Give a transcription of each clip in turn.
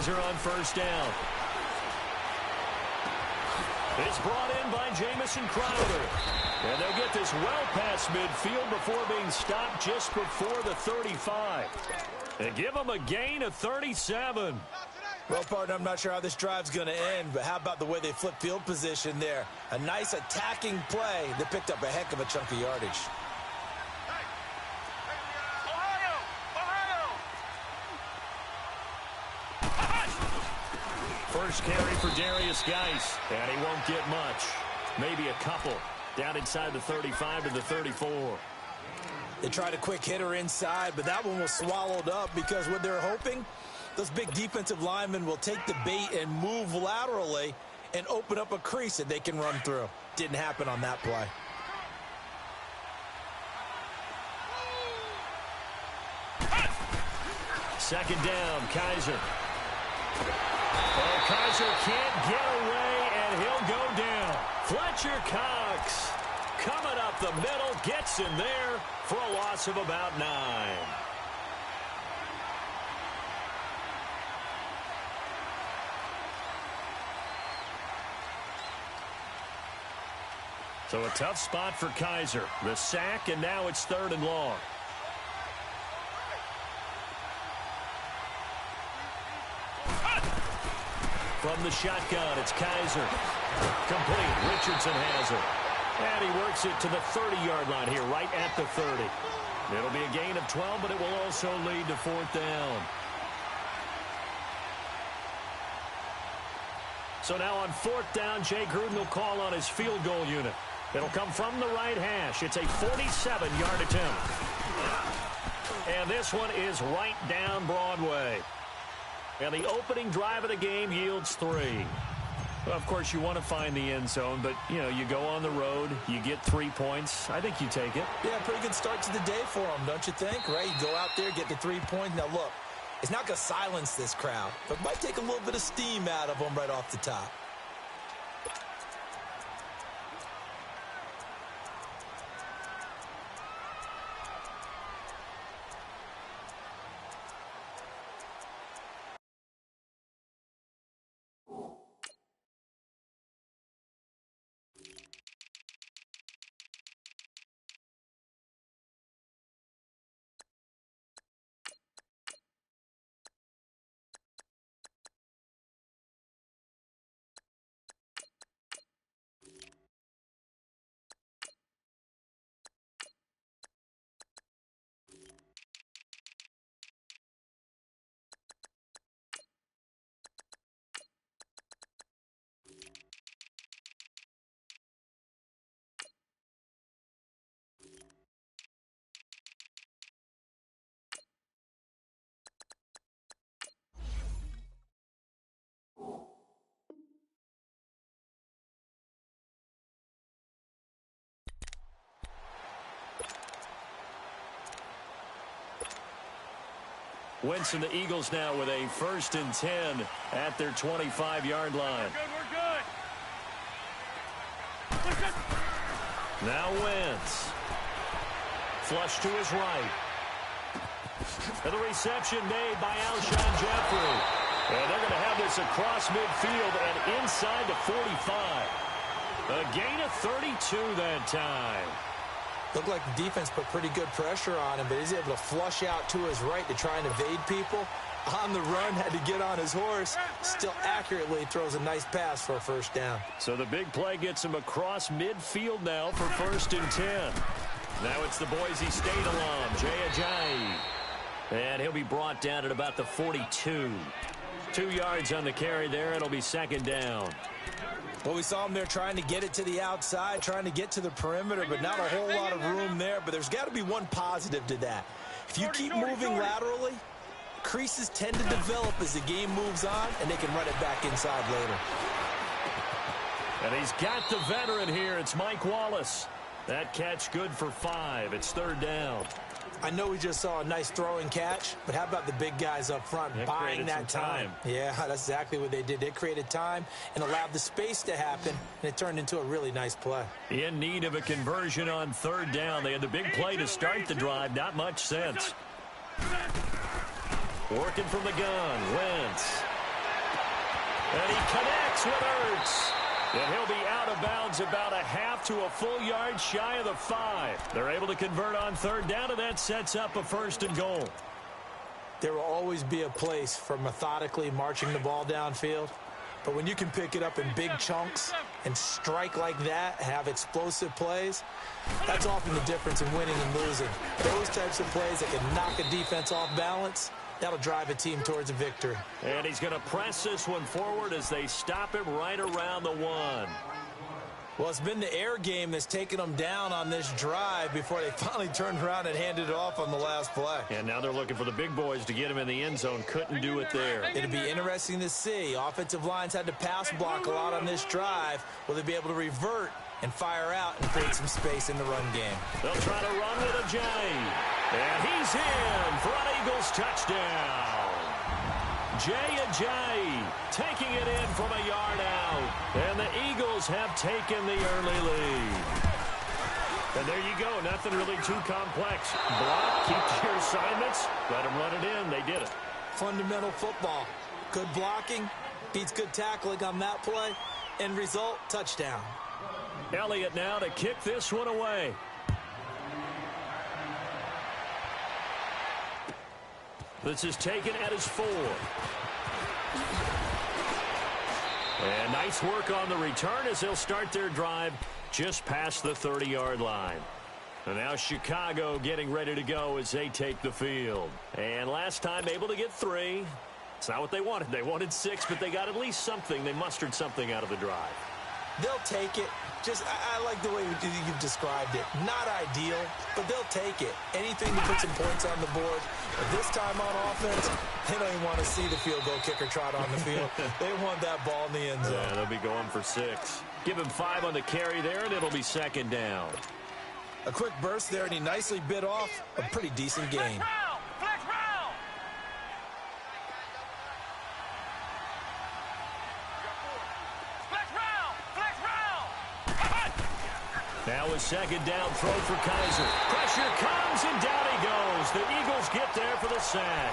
Kaiser on first down. It's brought in by Jamison Crowder. And they'll get this well past midfield before being stopped just before the 35. They give them a gain of 37. Well, partner, I'm not sure how this drive's going to end, but how about the way they flip field position there? A nice attacking play that picked up a heck of a chunk of yardage. First carry for Darius Geis, and he won't get much. Maybe a couple. Down inside the 35 to the 34. They tried a quick hitter inside, but that one was swallowed up because what they're hoping, those big defensive linemen will take the bait and move laterally and open up a crease that they can run through. Didn't happen on that play. Second down, Kaiser. Oh, Kaiser can't get away, and he'll go down. Fletcher Cox coming up the middle, gets in there for a loss of about 9. So a tough spot for Kaiser. The sack, and now it's 3rd and long. From the shotgun, it's Kaiser. Complete. Richardson has it. And he works it to the 30-yard line here, right at the 30. It'll be a gain of 12, but it will also lead to 4th down. So now on 4th down, Jay Gruden will call on his field goal unit. It'll come from the right hash. It's a 47-yard attempt. And this one is right down Broadway. And the opening drive of the game yields 3. Well, of course, you want to find the end zone, but, you know, you go on the road, you get 3 points. I think you take it. Yeah, pretty good start to the day for them, don't you think? Right? You go out there, get the 3 points. Now, look, it's not going to silence this crowd, but it might take a little bit of steam out of them right off the top. Wentz and the Eagles now with a 1st and 10 at their 25-yard line. We're good. Now Wentz. Flush to his right. And the reception made by Alshon Jeffrey. And they're going to have this across midfield and inside the 45. A gain of 32 that time. Looked like the defense put pretty good pressure on him, but he's able to flush out to his right to try and evade people. On the run, had to get on his horse. Still accurately throws a nice pass for a 1st down. So the big play gets him across midfield now for 1st and 10. Now it's the Boise State alum, Jay Ajayi. And he'll be brought down at about the 42. 2 yards on the carry there. It'll be 2nd down. Well, we saw him there trying to get it to the outside, trying to get to the perimeter, but not a whole lot of room there. But there's got to be one positive to that. If you keep moving laterally, creases tend to develop as the game moves on, and they can run it back inside later. And he's got the veteran here. It's Mike Wallace. That catch good for 5. It's 3rd down. I know we just saw a nice throwing catch, but how about the big guys up front buying that time? Yeah, that's exactly what they did. They created time and allowed the space to happen, and it turned into a really nice play. In need of a conversion on 3rd down. They had the big play to start the drive. Not much sense. Working from the gun. Wentz. And he connects with Ertz. And he'll be out of bounds about a half to a full yard shy of the 5. They're able to convert on third down, and that sets up a 1st and goal. There will always be a place for methodically marching the ball downfield. But when you can pick it up in big chunks and strike like that, have explosive plays, that's often the difference in winning and losing. Those types of plays that can knock a defense off balance, that'll drive a team towards a victory. And he's going to press this one forward as they stop him right around the 1. Well, it's been the air game that's taken them down on this drive before they finally turned around and handed it off on the last play. And now they're looking for the big boys to get him in the end zone. Couldn't do it there. It'll be interesting to see. Offensive lines had to pass block a lot on this drive. Will they be able to revert and fire out and create some space in the run game? They'll try to run with a J. And he's in for an Eagles touchdown. Jay taking it in from a yard out. And the Eagles have taken the early lead. And there you go. Nothing really too complex. Block, keep your assignments, let them run it in. They did it. Fundamental football. Good blocking beats good tackling on that play. End result, touchdown. Elliott now to kick this one away. This is taken at his 4. And nice work on the return as they'll start their drive just past the 30-yard line. And now Chicago getting ready to go as they take the field. And last time able to get 3. It's not what they wanted. They wanted 6, but they got at least something. They mustered something out of the drive. They'll take it. I like the way you've described it. Not ideal, but they'll take it. Anything to put some points on the board. But this time on offense, they don't even want to see the field goal kicker trot on the field. They want that ball in the end zone. Yeah, they'll be going for 6. Give him 5 on the carry there, and it'll be 2nd down. A quick burst there, and he nicely bit off a pretty decent gain. Now a 2nd down throw for Kaiser. Pressure comes, and down he goes. The Eagles get there for the sack.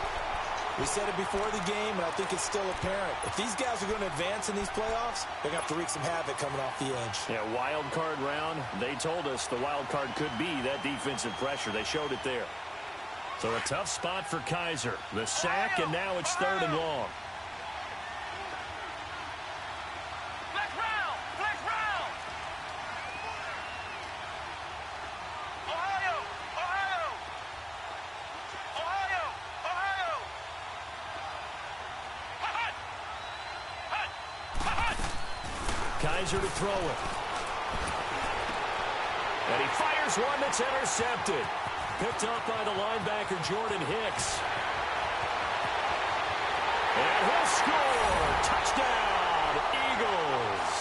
We said it before the game, and I think it's still apparent. If these guys are going to advance in these playoffs, they're going to have to wreak some havoc coming off the edge. Yeah, wild card round. They told us the wild card could be that defensive pressure. They showed it there. So a tough spot for Kaiser. The sack, and now it's 3rd and long. Kaiser to throw it. And he fires one that's intercepted. Picked up by the linebacker, Jordan Hicks. And he'll score. Touchdown, Eagles.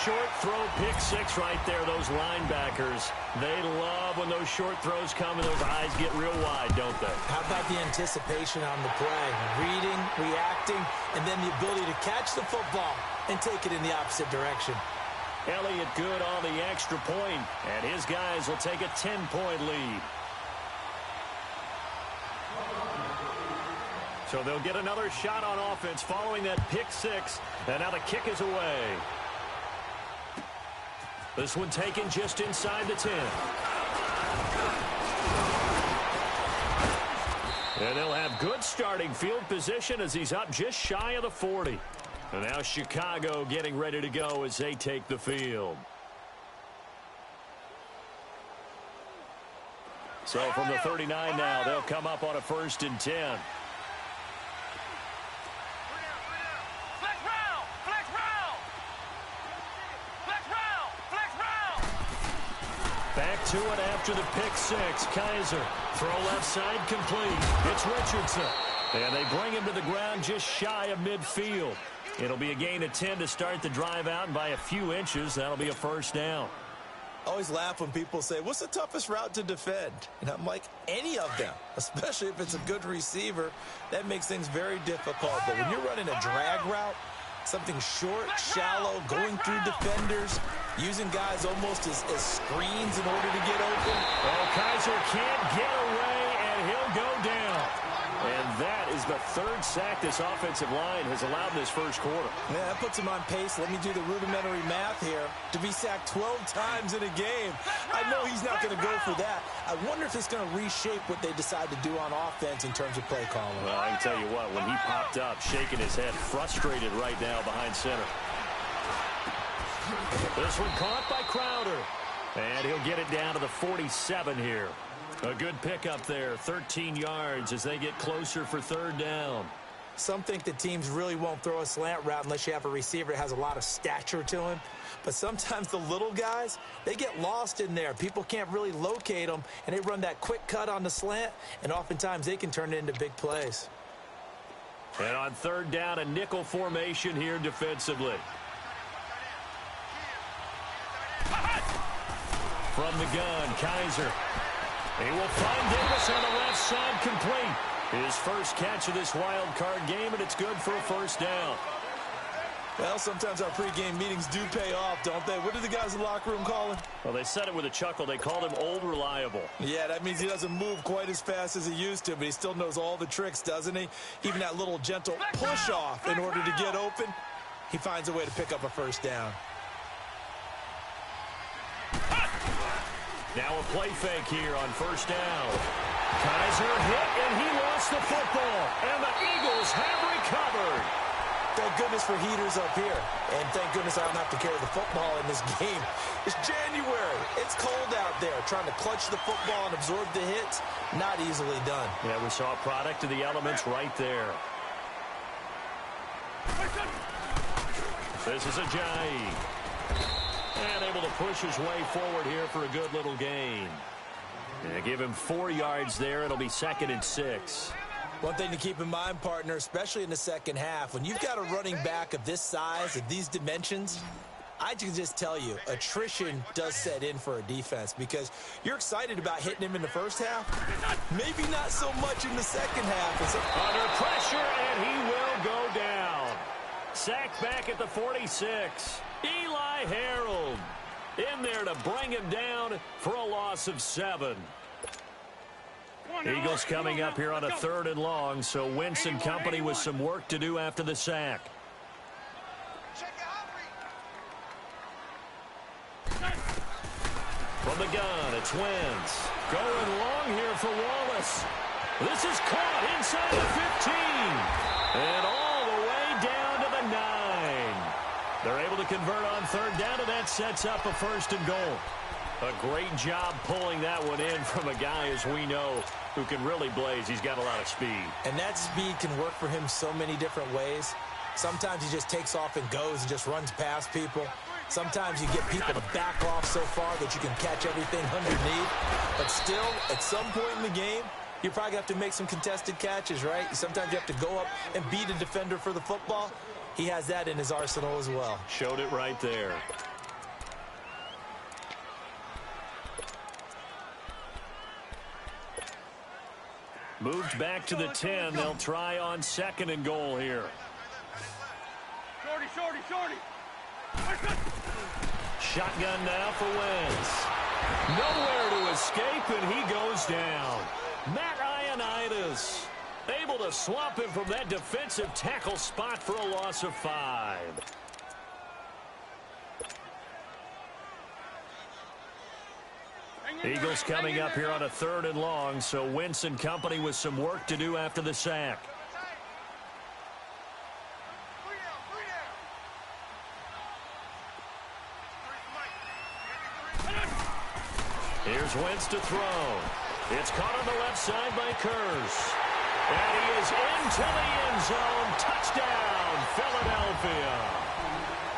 Short throw, pick 6 right there, those linebackers. They love when those short throws come and those eyes get real wide, don't they? How about the anticipation on the play? Reading, reacting, and then the ability to catch the football and take it in the opposite direction. Elliott good on the extra point, and his guys will take a 10-point lead. So they'll get another shot on offense following that pick 6, and now the kick is away. This one taken just inside the 10. And they'll have good starting field position as he's up just shy of the 40. And now Chicago getting ready to go as they take the field. So from the 39 now, they'll come up on a 1st and 10. Back to it after the pick 6. Kaiser. Throw left side complete. It's Richardson. And they bring him to the ground just shy of midfield. It'll be a gain of 10 to start the drive out, and by a few inches, that'll be a 1st down. I always laugh when people say, what's the toughest route to defend? And I'm like, any of them, especially if it's a good receiver. That makes things very difficult. But when you're running a drag route, something short, shallow, going through defenders, using guys almost as screens in order to get open. Well, Kaiser can't get away, and he'll go down. And that is the third sack this offensive line has allowed in this first quarter. Yeah, that puts him on pace. Let me do the rudimentary math here. To be sacked 12 times in a game, I know he's not going to go for that. I wonder if it's going to reshape what they decide to do on offense in terms of play calling. Well, I can tell you what, when he popped up, shaking his head, frustrated right now behind center. This one caught by Crowder. And he'll get it down to the 47 here. A good pickup there, 13 yards as they get closer for third down. Some think that teams really won't throw a slant route unless you have a receiver that has a lot of stature to him. But sometimes the little guys, they get lost in there. People can't really locate them, and they run that quick cut on the slant, and oftentimes they can turn it into big plays. And on third down, a nickel formation here defensively. From the gun, Kaiser. He will find Davis on the left side, complete. His first catch of this wild card game, and it's good for a first down. Well, sometimes our pregame meetings do pay off, don't they? What do the guys in the locker room call him? Well, they said it with a chuckle. They called him Old Reliable. Yeah, that means he doesn't move quite as fast as he used to, but he still knows all the tricks, doesn't he? Even that little gentle push-off in order to get open, he finds a way to pick up a first down. Now a play fake here on first down. Kaiser hit, and he lost the football. And the Eagles have recovered. Thank goodness for heaters up here. And thank goodness I don't have to carry the football in this game. It's January. It's cold out there. Trying to clutch the football and absorb the hits, not easily done. Yeah, we saw a product of the elements right there. This is Ajayi. And able to push his way forward here for a good little gain. And give him 4 yards there. It'll be 2nd and 6. One thing to keep in mind, partner, especially in the second half, when you've got a running back of this size, of these dimensions, I can just tell you, attrition does set in for a defense because you're excited about hitting him in the first half. Maybe not so much in the second half. Under pressure, and he will go down. Sacked back at the 46. Eli Harold in there to bring him down for a loss of 7. Eagles coming up here on a 3rd and long, so Wentz and company with some work to do after the sack. From the gun, it's Wentz. Going long here for Wallace. This is caught inside the 15. And all the way down to the 9. They're able to convert on third down, and that sets up a 1st and goal. A great job pulling that one in from a guy, as we know, who can really blaze. He's got a lot of speed. And that speed can work for him so many different ways. Sometimes he just takes off and goes and just runs past people. Sometimes you get people to back off so far that you can catch everything underneath. But still, at some point in the game, you probably have to make some contested catches, right? Sometimes you have to go up and beat a defender for the football. He has that in his arsenal as well. Showed it right there. Moved back to the 10. They'll try on 2nd and goal here. Shorty. Shotgun now for Wentz. Nowhere to escape, and he goes down. Matt Ioannidis able to swap him from that defensive tackle spot for a loss of 5. Eagles coming up here on a 3rd and long, so Wentz and company with some work to do after the sack. Here's Wentz to throw. It's caught on the left side by Kurz. And he is into the end zone. Touchdown, Philadelphia.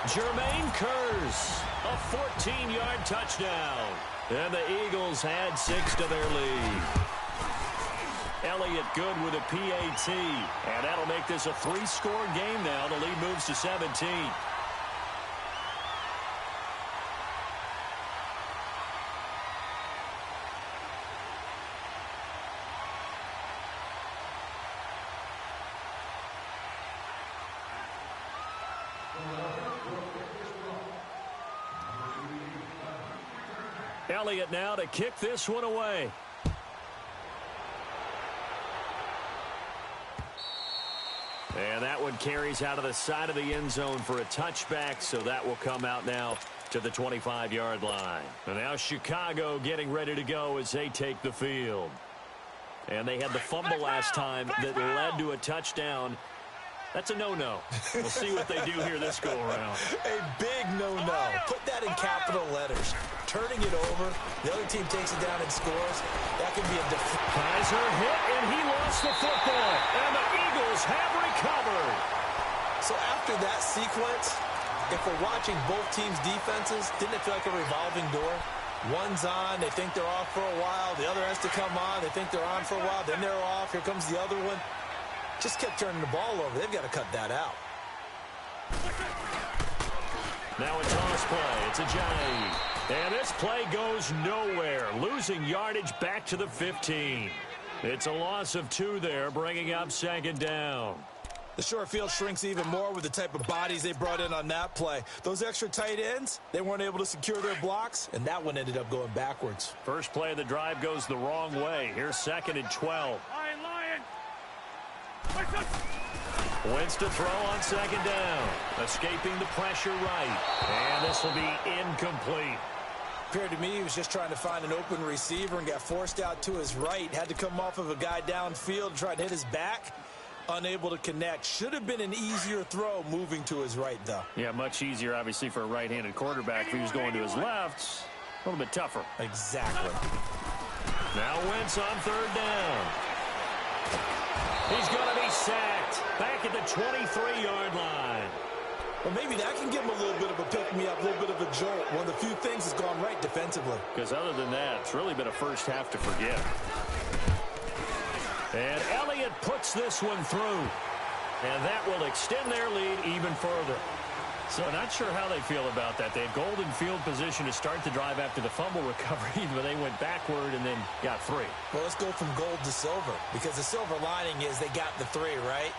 Jermaine Kurz, a 14-yard touchdown. And the Eagles add 6 to their lead. Elliott good with a PAT. And that'll make this a 3-score game now. The lead moves to 17. Elliott now to kick this one away. Wildcard carries out of the side of the end zone for a touchback, so that will come out now to the 25-yard line. And now Chicago getting ready to go as they take the field. And they had the fumble last time that led to a touchdown. That's a no-no. We'll see what they do here this go-around. A big no-no. Put that in capital letters. Turning it over. The other team takes it down and scores. That can be a Kaiser hit, and he lost the football. And the Eagles have recovered. So after that sequence, if we're watching both teams' defenses, didn't it feel like a revolving door? One's on, they think they're off for a while. The other has to come on, they think they're on for a while. Then they're off. Here comes the other one. Just kept turning the ball over. They've got to cut that out. Now a toss play. It's a Ajayi. And this play goes nowhere. Losing yardage back to the 15. It's a loss of 2 there, bringing up second down. The short field shrinks even more with the type of bodies they brought in on that play. Those extra tight ends, they weren't able to secure their blocks, and that one ended up going backwards. First play of the drive goes the wrong way. Here's 2nd and 12. Wentz to throw on second down. Escaping the pressure right. And this will be incomplete. Appeared to me he was just trying to find an open receiver and got forced out to his right. Had to come off of a guy downfield and try to hit his back. Unable to connect. Should have been an easier throw moving to his right, though. Yeah, much easier, obviously, for a right-handed quarterback. If he was going to his left, a little bit tougher. Exactly. Now Wentz on 3rd down. He's going to be sacked back at the 23-yard line. Well, maybe that can give him a little bit of a pick-me-up, a little bit of a jolt. One of the few things that's gone right defensively. Because other than that, it's really been a first half to forget. And Elliott puts this one through. And that will extend their lead even further. So not sure how they feel about that. They had golden field position to start the drive after the fumble recovery, but they went backward and then got 3. Well, let's go from gold to silver, because the silver lining is they got the 3, right?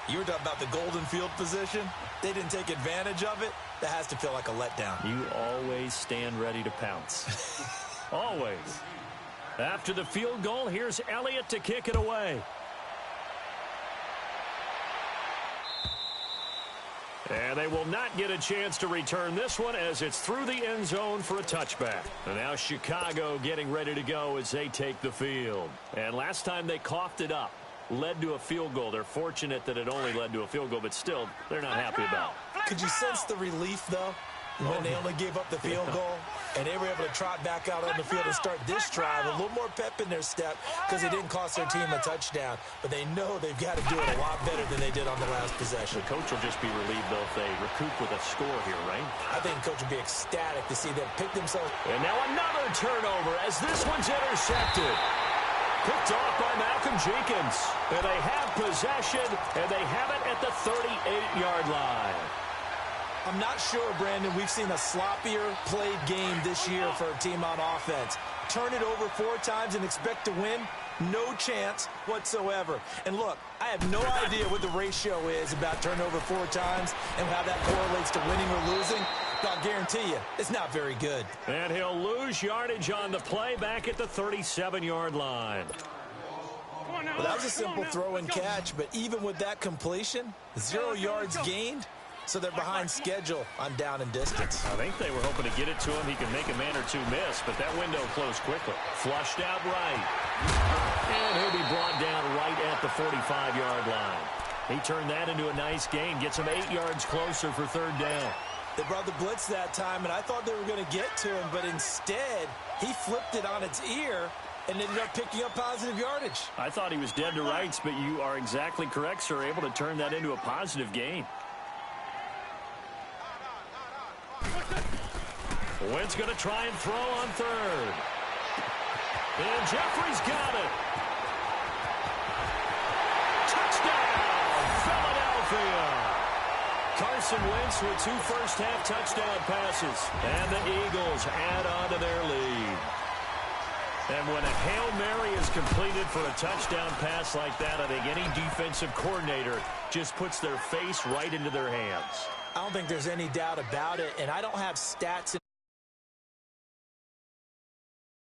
You were talking about the golden field position. They didn't take advantage of it. That has to feel like a letdown. You always stand ready to pounce. Always. After the field goal, here's Elliott to kick it away. And they will not get a chance to return this one as it's through the end zone for a touchback. And now Chicago getting ready to go as they take the field. And last time they coughed it up, led to a field goal. They're fortunate that it only led to a field goal, but still, they're not happy about it. Could you sense the relief, though, when they only gave up the field goal? And they were able to trot back out on the field and start this drive. A little more pep in their step because it didn't cost their team a touchdown. But they know they've got to do it a lot better than they did on the last possession. The coach will just be relieved, though, if they recoup with a score here, right? I think the coach would be ecstatic to see them pick themselves. And now another turnover as this one's intercepted. Picked off by Malcolm Jenkins. And they have possession, and they have it at the 38-yard line. I'm not sure, Brandon, we've seen a sloppier played game this year for a team on offense. Turn it over 4 times and expect to win? No chance whatsoever. And look, I have no idea what the ratio is about turnover 4 times and how that correlates to winning or losing. But I'll guarantee you, it's not very good. And he'll lose yardage on the play back at the 37-yard line. Well, that was a simple throw and catch, but even with that completion, 0 yards gained. So they're behind schedule on down and distance. I think they were hoping to get it to him. He can make a man or 2 miss, but that window closed quickly. Flushed out right. And he'll be brought down right at the 45-yard line. He turned that into a nice gain. Gets him 8 yards closer for 3rd down. They brought the blitz that time, and I thought they were going to get to him, but instead, he flipped it on its ear and ended up picking up positive yardage. I thought he was dead to rights, but you are exactly correct, sir. Able to turn that into a positive gain. Wentz going to try and throw on 3rd. And Jeffrey's got it. Touchdown, Philadelphia. Carson Wentz with 2 first-half touchdown passes. And the Eagles add on to their lead. And when a Hail Mary is completed for a touchdown pass like that, I think any defensive coordinator just puts their face right into their hands. I don't think there's any doubt about it, and I don't have stats in